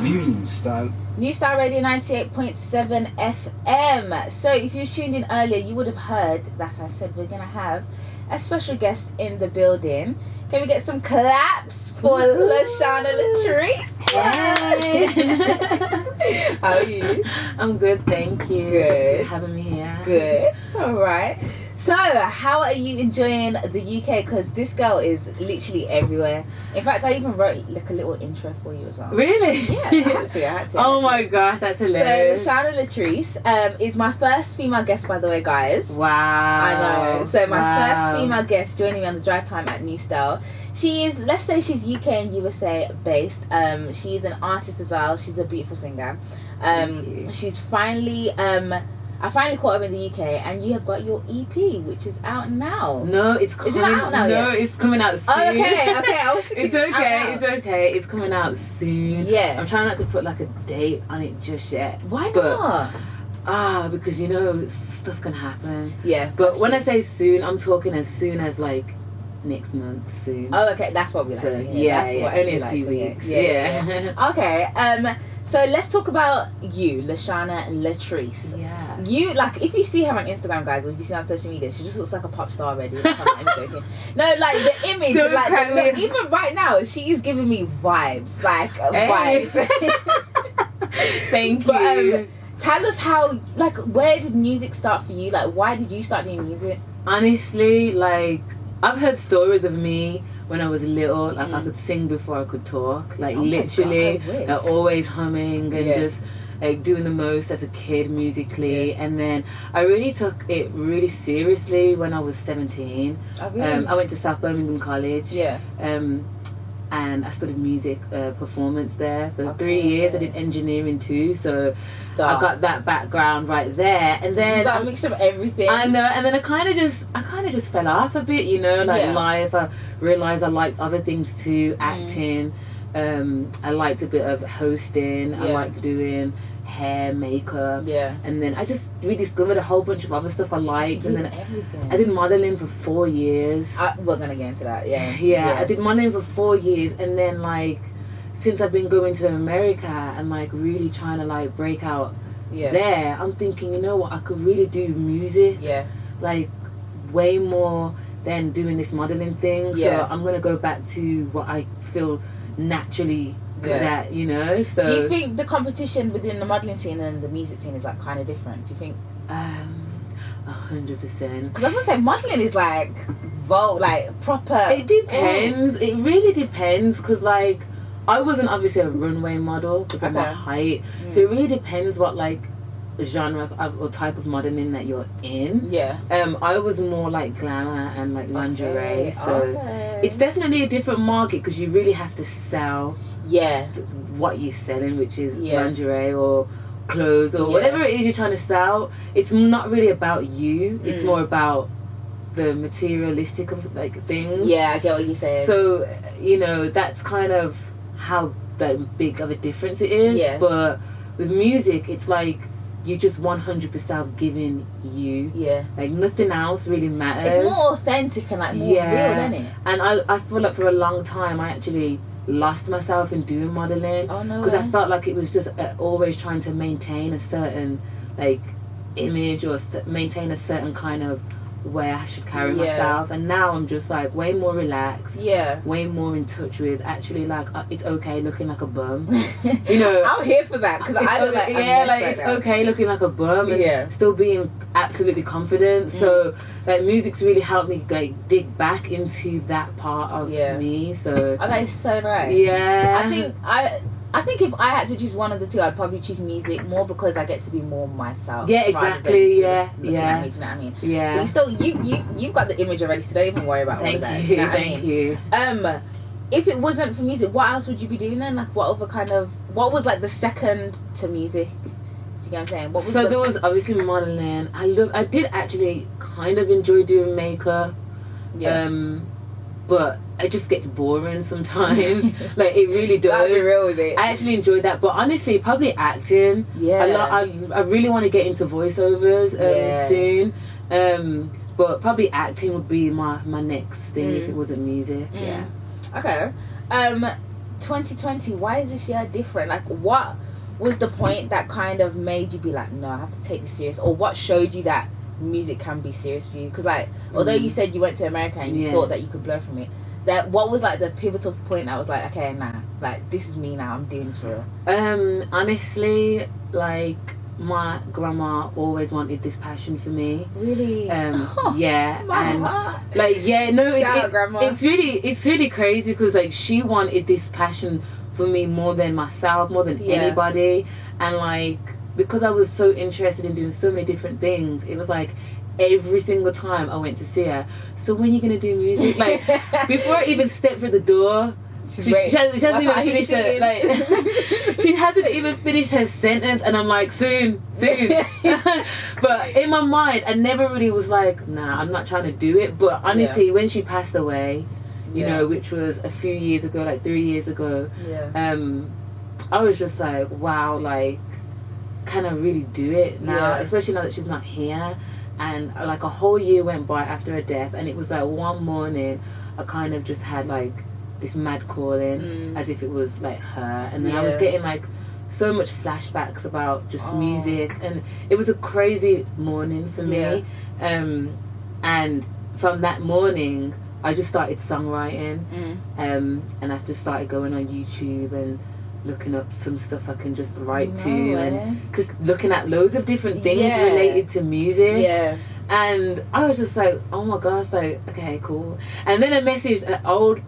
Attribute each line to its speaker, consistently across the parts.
Speaker 1: New style.
Speaker 2: New Star Radio 98.7 FM. So if you tuned in earlier, you would have heard that I said we're going to have a special guest in the building. Can we get some claps for Lashana Latrice?
Speaker 3: Hey.
Speaker 2: How are you?
Speaker 3: I'm good, thank you.
Speaker 2: Good.
Speaker 3: Thanks for having me here.
Speaker 2: Good. It's all right. So, how are you enjoying the UK? Because this girl is literally everywhere. In fact, I even wrote like a little intro for you as well.
Speaker 3: Really?
Speaker 2: Yeah, I had to.
Speaker 3: Oh my gosh, that's hilarious.
Speaker 2: So, Lashana Latrice is my first female guest, by the way, guys.
Speaker 3: Wow.
Speaker 2: I know. So, my first female guest joining me on the drive time at New Style. She is, let's say she's UK and USA based. She's an artist as well. She's a beautiful singer. She's finally... I finally caught up in the UK, and you have got your EP, which is out now.
Speaker 3: No, it's coming.
Speaker 2: Is it out now?
Speaker 3: No, it's coming out soon.
Speaker 2: Oh, okay. I was thinking
Speaker 3: it's okay. It's coming out soon.
Speaker 2: Yeah.
Speaker 3: I'm trying not to put like a date on it just yet.
Speaker 2: Why not?
Speaker 3: Because stuff can happen.
Speaker 2: Yeah.
Speaker 3: But when I say soon, I'm talking as soon as like next month soon.
Speaker 2: Oh, okay. That's what we like to hear.
Speaker 3: Yeah,
Speaker 2: That's what
Speaker 3: only
Speaker 2: we
Speaker 3: a
Speaker 2: like
Speaker 3: few
Speaker 2: to hear.
Speaker 3: weeks.
Speaker 2: Yeah. Okay. So let's talk about you, Lashana Latrice.
Speaker 3: Yeah.
Speaker 2: You, like, if you see her on Instagram, guys, or if you see her on social media, she just looks like a pop star already. Like, I'm joking. No, like, the image,
Speaker 3: So
Speaker 2: like,
Speaker 3: kind of-
Speaker 2: even right now, she is giving me vibes. Like, vibes.
Speaker 3: Thank
Speaker 2: But,
Speaker 3: you.
Speaker 2: tell us how, like, where did music start for you? Like, why did you start doing music?
Speaker 3: Honestly, like, I've heard stories of me when I was little. Like, I could sing before I could talk. Like, literally,
Speaker 2: God, I wish.
Speaker 3: like, always humming and
Speaker 2: Yeah.
Speaker 3: just like doing the most as a kid musically. And then I really took it really seriously when I was 17.
Speaker 2: Oh, really?
Speaker 3: I went to South Birmingham College.
Speaker 2: Yeah.
Speaker 3: And I studied music performance there for 3 years. I did engineering too, so I got that background right there. And then
Speaker 2: you got a mixture of everything.
Speaker 3: I know, and then I kind of just fell off a bit, life. I realized I liked other things too, acting. I liked a bit of hosting. I liked doing hair, makeup.
Speaker 2: Yeah.
Speaker 3: And then I just rediscovered a whole bunch of other stuff I liked. And then
Speaker 2: everything.
Speaker 3: I did modeling for 4 years.
Speaker 2: We're gonna get into that.
Speaker 3: Yeah, I did modeling for 4 years, and then like since I've been going to America and like really trying to like break out there, I'm thinking, you know what, I could really do music like way more than doing this modeling thing. So I'm gonna go back to what I feel naturally good at, so
Speaker 2: do you think the competition within the modeling scene and the music scene is like kind of different? Do you think
Speaker 3: 100%?
Speaker 2: Because I was gonna say modeling is like proper.
Speaker 3: It depends. It really depends, because like I wasn't obviously a runway model because of my height, so it really depends what like genre or type of modeling that you're in. I was more like glamour and like lingerie, so it's definitely a different market because you really have to sell what you're selling, which is lingerie or clothes or whatever it is you're trying to sell. It's not really about you, it's more about the materialistic of like things.
Speaker 2: I get what you're saying.
Speaker 3: So that's kind of how big of a difference it is. But with music, it's like you just 100% giving you. Like nothing else really matters.
Speaker 2: It's more authentic and like more real, isn't it?
Speaker 3: And I feel like for a long time I actually lost myself in doing modeling.
Speaker 2: Oh no.
Speaker 3: Because I felt like it was just always trying to maintain a certain like image or maintain a certain kind of way I should carry myself, and now I'm just like way more relaxed, way more in touch with actually like it's okay looking like a bum.
Speaker 2: I'm here for that because I look like
Speaker 3: it's okay looking like a bum and still being absolutely confident. So like music's really helped me like dig back into that part of me. So
Speaker 2: that is so nice. I think if I had to choose one of the two, I'd probably choose music more because I get to be more myself.
Speaker 3: Exactly.
Speaker 2: At me, do you know what I mean? But you still, you've got the image already, so don't even worry about all of that.
Speaker 3: Thank you.
Speaker 2: If it wasn't for music, what else would you be doing then? Like, what was like the second to music? Do you get what I'm saying? What was
Speaker 3: there was obviously modeling. I did actually kind of enjoy doing makeup. But it just gets boring sometimes. Like it really does.
Speaker 2: I'll be real with it.
Speaker 3: I actually enjoyed that, but honestly, probably acting. I really want to get into voiceovers soon. But probably acting would be my next thing if it wasn't music.
Speaker 2: Okay. 2020, why is this year different? Like, what was the point that kind of made you be like, no, I have to take this serious? Or what showed you that music can be serious for you? Because, like, although you said you went to America and you thought that you could blow from it, that what was, like, the pivotal point that was like, okay, nah, like, this is me now, I'm doing this for real?
Speaker 3: Honestly, like, my grandma always wanted this passion for me.
Speaker 2: Really?
Speaker 3: Yeah.
Speaker 2: My
Speaker 3: and
Speaker 2: heart.
Speaker 3: like, yeah, no,
Speaker 2: Shout out, Grandma.
Speaker 3: it's really crazy because, like, she wanted this passion for me more than myself, more than anybody. And, like, because I was so interested in doing so many different things, it was like every single time I went to see her, so when are you gonna do music? Like, before I even stepped through the door, she hasn't even finished her, like, she hasn't even finished her sentence, and I'm like, soon. But in my mind, I never really was like, nah, I'm not trying to do it. But honestly, when she passed away, you know, which was a few years ago, like 3 years ago, I was just like, wow, like, can I really do it now? Especially now that she's not here. And like a whole year went by after her death, and it was like one morning I kind of just had like this mad calling, as if it was like her, and then I was getting like so much flashbacks about just music, and it was a crazy morning for me. And from that morning I just started songwriting, and I just started going on YouTube and looking up some stuff I can just write to, and just looking at loads of different things related to music. And I was just like, oh my gosh, like, okay, cool. And then I messaged an old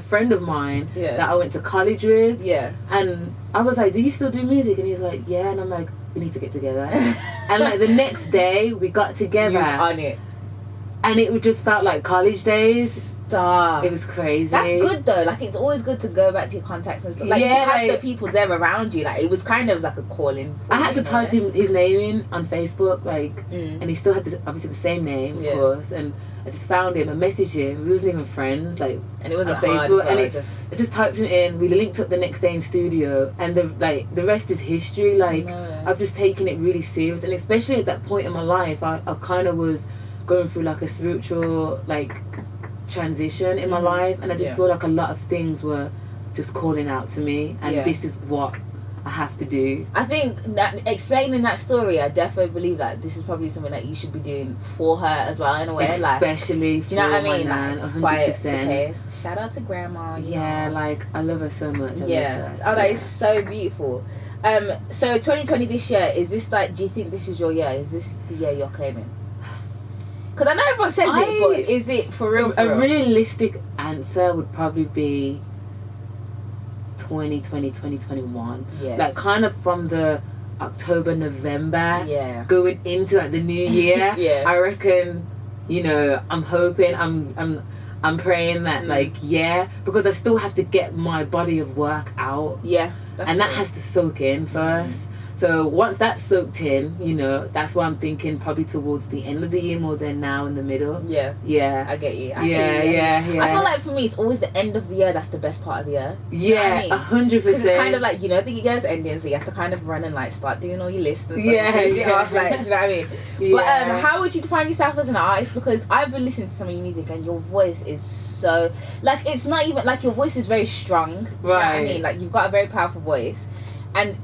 Speaker 3: friend of mine that I went to college with, and I was like, do you still do music? And he's like, yeah. And I'm like, we need to get together. And like the next day we got together.
Speaker 2: You was on it.
Speaker 3: And it just felt like college days.
Speaker 2: Stop.
Speaker 3: It was crazy.
Speaker 2: That's good though. Like, it's always good to go back to your contacts and stuff. Like, you had the people there around you. Like, it was kind of like a calling.
Speaker 3: I had to type his name in on Facebook, like, and he still had obviously the same name, of course. And I just found him and messaged him. We wasn't even friends, like,
Speaker 2: and it wasn't
Speaker 3: on Facebook.
Speaker 2: Hard,
Speaker 3: and I just typed him in. We linked up the next day in studio, and the rest is history. Like, I've just taken it really serious, and especially at that point in my life, I kind of was going through like a spiritual like transition in my life, and I just feel like a lot of things were just calling out to me, and this is what I have to do.
Speaker 2: I think that explaining that story, I definitely believe that this is probably something that you should be doing for her as well, in a way.
Speaker 3: Especially
Speaker 2: like, do you know what I mean?
Speaker 3: Nan,
Speaker 2: like,
Speaker 3: 100%.
Speaker 2: Shout out to Grandma.
Speaker 3: Yeah, know. Like, I love her so much.
Speaker 2: Oh, that is so beautiful. So 2020 this year, is this like, do you think this is your year? Is this the year you're claiming? Because I know everyone says it, but is it for real?
Speaker 3: A realistic answer would probably be 2020, 2021.
Speaker 2: Yes.
Speaker 3: Like, kind of from the October, November, going into like the new year. I reckon, you know, I'm hoping, I'm praying that like, because I still have to get my body of work out. And that has to soak in first. So once that's soaked in, you know, that's why I'm thinking probably towards the end of the year more than now in the middle.
Speaker 2: I get you. I feel like for me, it's always the end of the year that's the best part of the year.
Speaker 3: You know what I mean? 100%.
Speaker 2: Because it's kind of like, you know, the year's ending, so you have to kind of run and like start doing all your lists and stuff. Like, do you know what I mean? But how would you define yourself as an artist? Because I've been listening to some of your music, and your voice is so, like, it's not even like, your voice is very strong. Do you know what I mean? Like, you've got a very powerful voice. And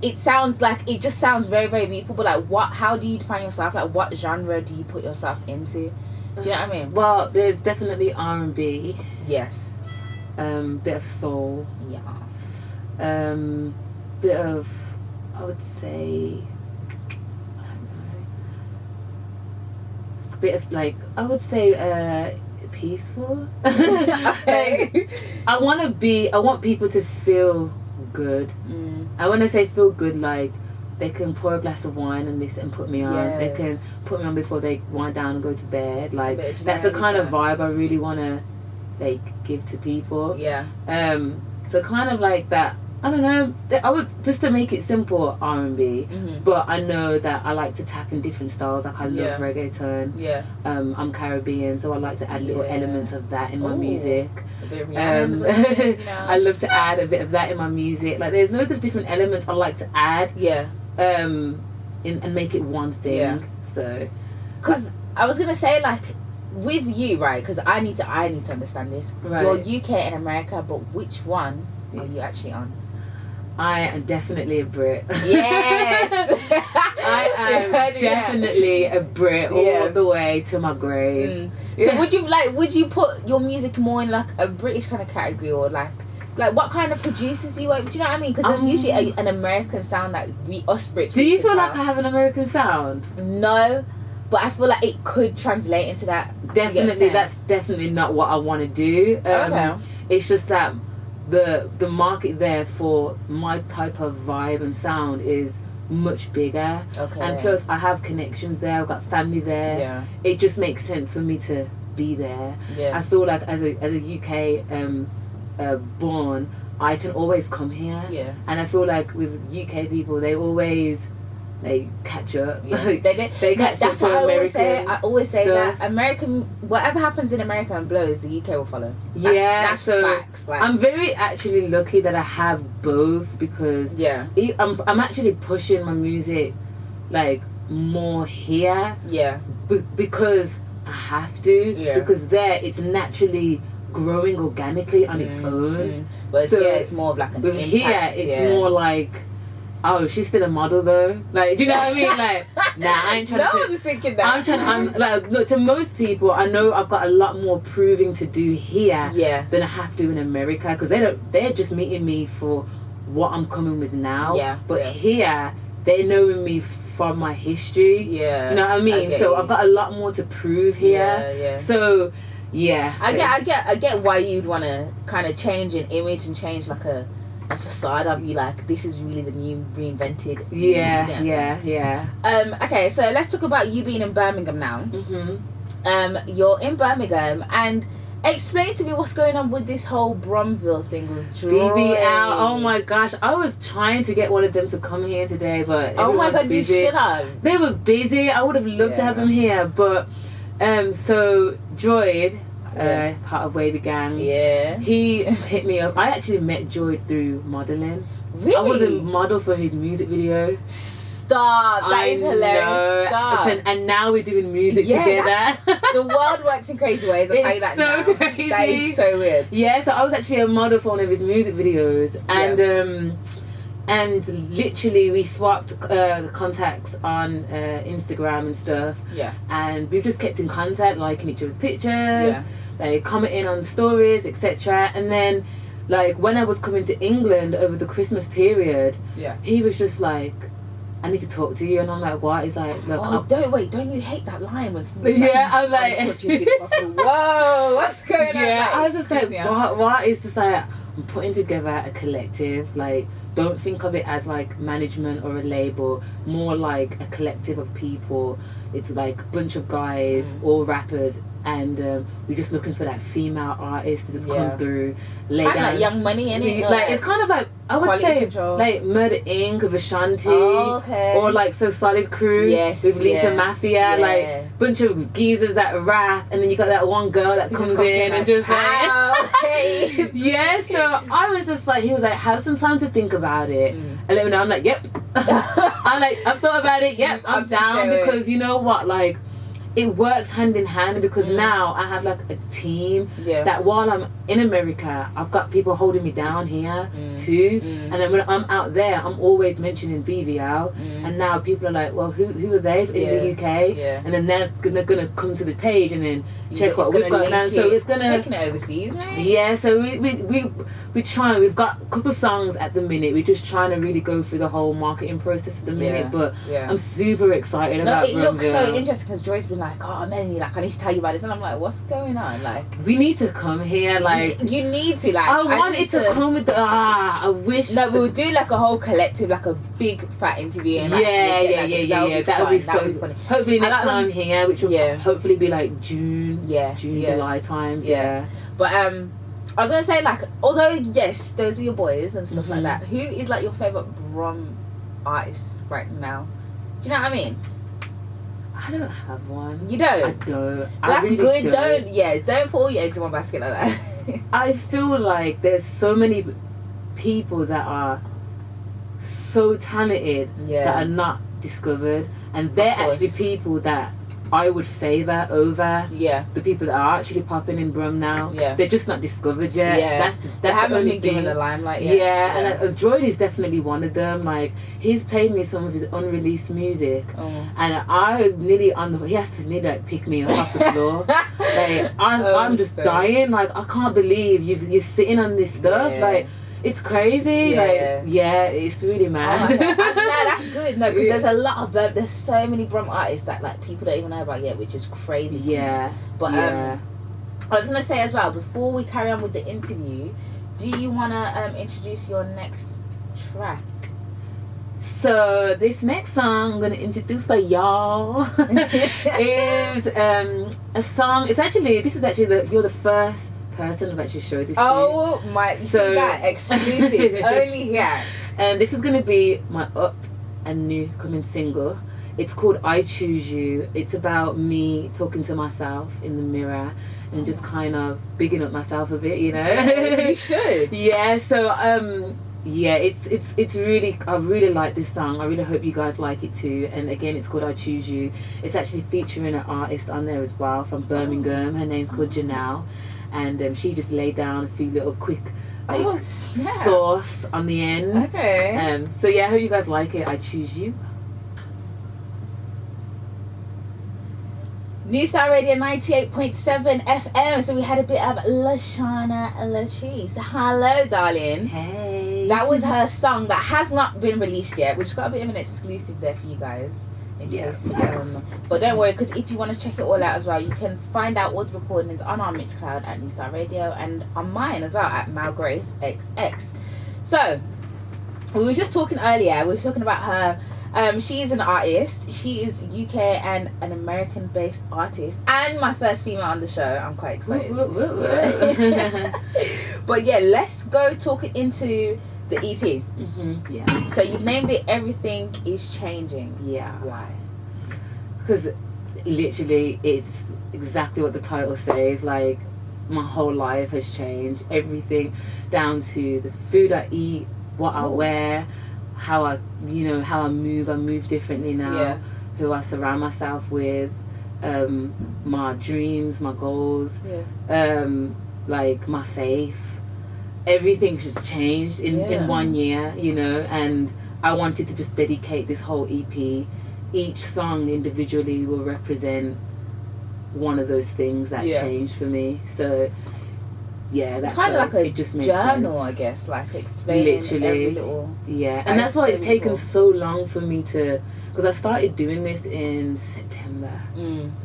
Speaker 2: it sounds like, it just sounds very, very beautiful. But like, how do you define yourself? Like, what genre do you put yourself into? Do you know what I mean?
Speaker 3: Well, there's definitely R&B.
Speaker 2: Yes.
Speaker 3: Bit of soul.
Speaker 2: Yeah.
Speaker 3: Bit of, I would say, I don't know. Bit of like, I would say peaceful.
Speaker 2: Okay.
Speaker 3: Like, I want people to feel good. I want to say feel good, like they can pour a glass of wine and listen and put me on. They can put me on before they wind down and go to bed. Like, that's the kind of vibe I really want to like give to people. So kind of like that. I don't know, I would, just to make it simple, R&B, but I know that I like to tap in different styles. Like, I love reggaeton. I'm Caribbean, so I like to add little elements of that in my music.
Speaker 2: A bit of Rihanna, you know.
Speaker 3: I love to add a bit of that in my music. Like, there's loads of different elements I like to add. And make it one thing. So,
Speaker 2: because I was gonna say, like, with you, right? Because I need to understand this. You're UK and America, but which one Yeah, you actually on.
Speaker 3: I am definitely a Brit.
Speaker 2: Yes.
Speaker 3: I am definitely a Brit all the way to my grave.
Speaker 2: So would you put your music more in like a British kind of category, or like what kind of producers do you work with? Do you know what I mean? Because there's usually an American sound that us Brits.
Speaker 3: Do you feel like I have an American sound?
Speaker 2: No, but I feel like it could translate into that.
Speaker 3: Definitely, that's definitely not what I want to do.
Speaker 2: Okay.
Speaker 3: It's just that the market there for my type of vibe and sound is much bigger. Okay. And plus, I have connections there. I've got family there.
Speaker 2: Yeah.
Speaker 3: It just makes sense for me to be there.
Speaker 2: Yeah.
Speaker 3: I feel like as a UK born, I can always come here.
Speaker 2: Yeah.
Speaker 3: And I feel like with UK people, they catch up.
Speaker 2: Yeah. They catch
Speaker 3: up.
Speaker 2: That's what I always say
Speaker 3: stuff.
Speaker 2: that American, whatever happens in America and blows, the UK will follow. That's
Speaker 3: so
Speaker 2: facts. Like,
Speaker 3: I'm very actually lucky that I have both, because I'm actually pushing my music like more here. Yeah. Because I have to. Yeah. Because there it's naturally growing organically on its own.
Speaker 2: But so it's more of like an impact.
Speaker 3: Here it's more like, oh, she's still a model though. Like, do you know what I mean? Like, nah, I ain't trying to.
Speaker 2: No one's thinking that.
Speaker 3: I'm like, look, to most people, I know I've got a lot more proving to do here than I have to in America, because they're just meeting me for what I'm coming with now. Yeah. But here, they're knowing me from my history. Yeah. Do you know what I mean? So I've got a lot more to prove here. Yeah. So, yeah.
Speaker 2: I get why you'd want to kind of change an image and change like a facade of you, like this is really the new reinvented.
Speaker 3: Yeah.
Speaker 2: Okay, so let's talk about you being in Birmingham now. You're in Birmingham, and explain to me what's going on with this whole Bromville thing with
Speaker 3: BBL. Oh my gosh, I was trying to get one of them to come here today, but
Speaker 2: oh my god,
Speaker 3: busy.
Speaker 2: You should have.
Speaker 3: They were busy. I would have loved to have them here, but so Droid, part of Wavy Gang. Yeah. He hit me up. I actually met Droid through modelling.
Speaker 2: Really?
Speaker 3: I was a model for his music video.
Speaker 2: Stop. That is hilarious. Stop.
Speaker 3: And now we're doing music together.
Speaker 2: The world works in crazy ways. I'll tell you that now.
Speaker 3: Crazy.
Speaker 2: That is so weird.
Speaker 3: Yeah, so I was actually a model for one of his music videos, and literally we swapped contacts on Instagram and stuff. Yeah. And we've just kept in contact, liking each other's pictures, like commenting on stories, etc. And then, like, when I was coming to England over the Christmas period, he was just like, I need to talk to you. And I'm like, what? He's like, look,
Speaker 2: don't you hate that line when
Speaker 3: I'm like,
Speaker 2: whoa, what's going on?
Speaker 3: Yeah, I was just like, what? It's just like, I'm putting together a collective. Like, don't think of it as like management or a label, more like a collective of people. It's like a bunch of guys, all rappers, and we're just looking for that female artist to just come through, lay down.
Speaker 2: Like Young Money, innit?
Speaker 3: Like, it's kind of like, I would say, control. Like Murder Inc. with Ashanti, or like So Solid Crew with Lisa Mafia, like bunch of geezers that rap, and then you got that one girl that comes in and just like, so I was just like, he was like, have some time to think about it, and let me know. I'm like, yep. I'm like, I've thought about it. Yes, I'm down, because you know what, like, it works hand in hand, because now I have like a team that while I'm in America, I've got people holding me down here too, and then when I'm out there, I'm always mentioning BVL, and now people are like, well, who are they in the UK? And then they're gonna come to the page and then check what we've got now. So it's gonna
Speaker 2: taking it overseas, right?
Speaker 3: Yeah, so we try. We've got a couple songs at the minute. We're just trying to really go through the whole marketing process at the minute, but I'm super excited about it.
Speaker 2: It looks so interesting, because Joy's been like, oh man, like, I need to tell you about this, and I'm like, what's going on? Like,
Speaker 3: we need to come here. Like,
Speaker 2: you need to. Like,
Speaker 3: I wanted to come with the. I wish.
Speaker 2: No, we'll do like a whole collective, like a big fat interview. And, like,
Speaker 3: that would be so funny. Hopefully next time here, which will hopefully be like June, July times.
Speaker 2: But I was gonna say, like, although yes, those are your boys and stuff like that. Who is like your favorite Brom artist right now? Do you know what I mean?
Speaker 3: I don't have one.
Speaker 2: You don't?
Speaker 3: I don't.
Speaker 2: That's really good. Don't put all your eggs in one basket like that.
Speaker 3: I feel like there's so many people that are so talented that are not discovered, and they're actually people that I would favour over
Speaker 2: Yeah.
Speaker 3: the people that are actually popping in Brum now.
Speaker 2: Yeah.
Speaker 3: They're just not discovered yet.
Speaker 2: Yeah.
Speaker 3: That's
Speaker 2: They
Speaker 3: the
Speaker 2: haven't
Speaker 3: only
Speaker 2: been given
Speaker 3: thing.
Speaker 2: the limelight
Speaker 3: Yeah,
Speaker 2: yet.
Speaker 3: and Droid is definitely one of them. Like, he's played me some of his unreleased music,
Speaker 2: Oh.
Speaker 3: and I nearly he has to nearly like pick me up off the floor. Like, I'm just
Speaker 2: so-
Speaker 3: dying. Like, I can't believe you're sitting on this stuff.
Speaker 2: Yeah.
Speaker 3: Like, it's crazy.
Speaker 2: Yeah.
Speaker 3: Like, yeah, it's really
Speaker 2: Oh
Speaker 3: mad.
Speaker 2: my God. No, that's good. No, because there's a lot of there's so many Brum artists that like people don't even know about yet, which is crazy. To me.
Speaker 3: Yeah,
Speaker 2: But
Speaker 3: yeah.
Speaker 2: I was gonna say as well, before we carry on with the interview, do you wanna introduce your next track?
Speaker 3: So this next song I'm gonna introduce for y'all is a song. This is actually you're the first person I've actually showed this to.
Speaker 2: Oh my! You
Speaker 3: So-
Speaker 2: see that exclusives only here.
Speaker 3: And this is gonna be my up and new coming single. It's called I Choose You. It's about me talking to myself in the mirror and just kind of bigging up myself a bit, you know.
Speaker 2: You should.
Speaker 3: Yeah, so yeah, it's really, I really like this song. I really hope you guys like it too. And again, it's called I Choose You. It's actually featuring an artist on there as well from Birmingham. Her name's called Janelle, and she just laid down a few little quick like
Speaker 2: snap.
Speaker 3: sauce on the end.
Speaker 2: Okay.
Speaker 3: So yeah, I hope you guys like it. I Choose You.
Speaker 2: New Star Radio 98.7 FM. So we had a bit of Lashana Latrice. Hello, darling.
Speaker 3: Hey.
Speaker 2: That was her song that has not been released yet. We've got a bit of an exclusive there for you guys. In case, but don't worry, because if you want to check it all out as well, you can find out all the recordings on our Mixcloud at New Star Radio and on mine as well at MelGrace XX. So we were just talking earlier. We were talking about her. She is an artist. She is UK and an American-based artist, and my first female on the show. I'm quite excited. But yeah, let's go talking into the EP.
Speaker 3: Yeah.
Speaker 2: So you've named it Everything Is Changing.
Speaker 3: Yeah.
Speaker 2: Why?
Speaker 3: Because literally, it's exactly what the title says. Like, my whole life has changed. Everything, down to the food I eat, what I wear, how I move. I move differently now.
Speaker 2: Yeah.
Speaker 3: Who I surround myself with, my dreams, my goals, like my faith. Everything's just changed in 1 year, you know, and I wanted to just dedicate this whole EP. Each song individually will represent one of those things that changed for me. So yeah, that's
Speaker 2: it's kind of like
Speaker 3: it just
Speaker 2: a
Speaker 3: makes
Speaker 2: journal,
Speaker 3: sense.
Speaker 2: I guess, like explaining every little.
Speaker 3: Yeah, and that's why it's taken so long for me to, because I started doing this in September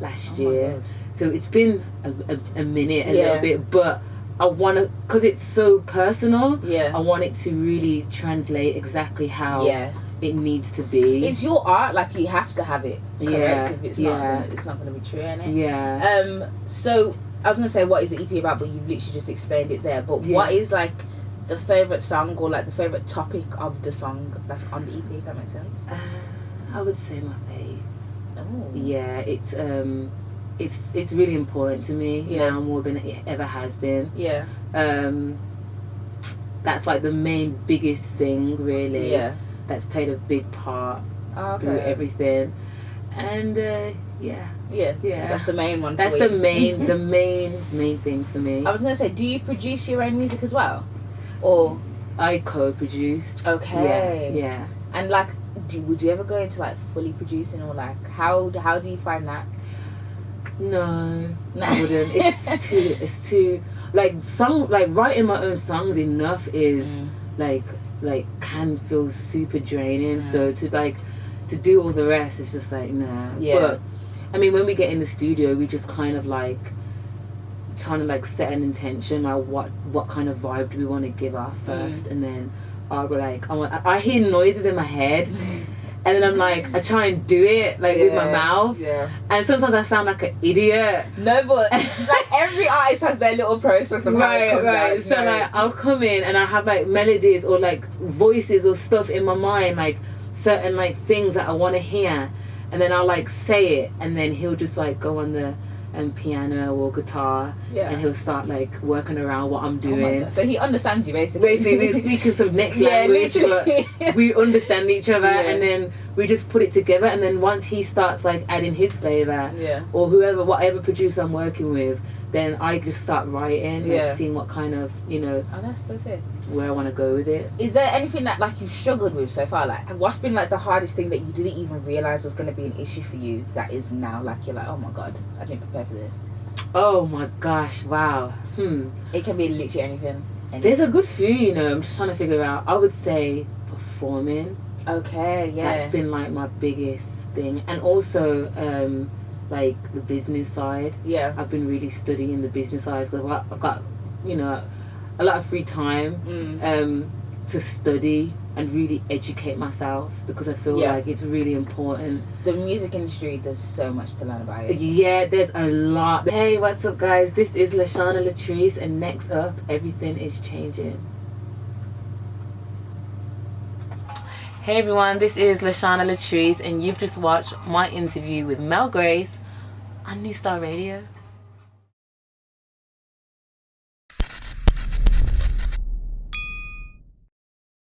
Speaker 3: last year. So it's been a minute, a little bit, but I want to, because it's so personal, I want it to really translate exactly how it needs to be.
Speaker 2: It's your art, like you have to have it correct.
Speaker 3: Yeah,
Speaker 2: If it's not, it's not going to be true, innit?
Speaker 3: Yeah.
Speaker 2: So I was going to say, what is the EP about? But you've literally just explained it there. But what is like the favorite song or like the favorite topic of the song that's on the EP? If that makes sense.
Speaker 3: I would say my faith.
Speaker 2: Oh.
Speaker 3: Yeah, it's really important to me now more than it ever has been.
Speaker 2: Yeah.
Speaker 3: That's like the main biggest thing, really.
Speaker 2: Yeah.
Speaker 3: That's played a big part
Speaker 2: Okay.
Speaker 3: through everything, and yeah.
Speaker 2: That's the main one.
Speaker 3: That's
Speaker 2: for
Speaker 3: the
Speaker 2: you.
Speaker 3: main thing for me.
Speaker 2: I was gonna say, do you produce your own music as well, or
Speaker 3: I co-produced.
Speaker 2: okay?
Speaker 3: Yeah.
Speaker 2: And like, would you ever go into like fully producing, or like how do you find that?
Speaker 3: No, I wouldn't. It's too like writing my own songs enough is like can feel super draining. So to do all the rest is just like nah.
Speaker 2: Yeah.
Speaker 3: But I mean, when we get in the studio, we just kind of like trying to like set an intention, like what kind of vibe do we want to give off first, and then I hear noises in my head. And then I'm like, I try and do it like with my mouth, and sometimes I sound like an idiot.
Speaker 2: No, but like every artist has their little process of how it comes out.
Speaker 3: So like, I'll come in and I have like melodies or like voices or stuff in my mind, like certain like things that I want to hear, and then I'll like say it, and then he'll just like go on the piano or guitar, and he'll start like working around what I'm doing.
Speaker 2: So he understands you basically.
Speaker 3: We're speaking some next language, but we understand each other, and then we just put it together. And then once he starts like adding his flavor, or whatever producer I'm working with, then I just start writing, like seeing what kind of, you know,
Speaker 2: that's so sick,
Speaker 3: where I want to go with it. Is
Speaker 2: there anything that like you've struggled with so far? Like, what's been like the hardest thing that you didn't even realize was going to be an issue for you that is now like you're like, oh my god, I didn't prepare for this?
Speaker 3: Oh my gosh, wow.
Speaker 2: It can be literally anything.
Speaker 3: There's a good few, you know. I'm just trying to figure out. I would say performing.
Speaker 2: Okay, yeah.
Speaker 3: That's been like my biggest thing, and also like the business side.
Speaker 2: Yeah.
Speaker 3: I've been really studying the business side because I've got, you know, a lot of free time to study and really educate myself, because I feel like it's really important.
Speaker 2: The music industry, there's so much to learn about it.
Speaker 3: Yeah, there's a lot. Hey, what's up guys? This is Lashana Latrice, and next up, everything is changing. Hey everyone, this is Lashana Latrice, and you've just watched my interview with MelGrace on New Star Radio.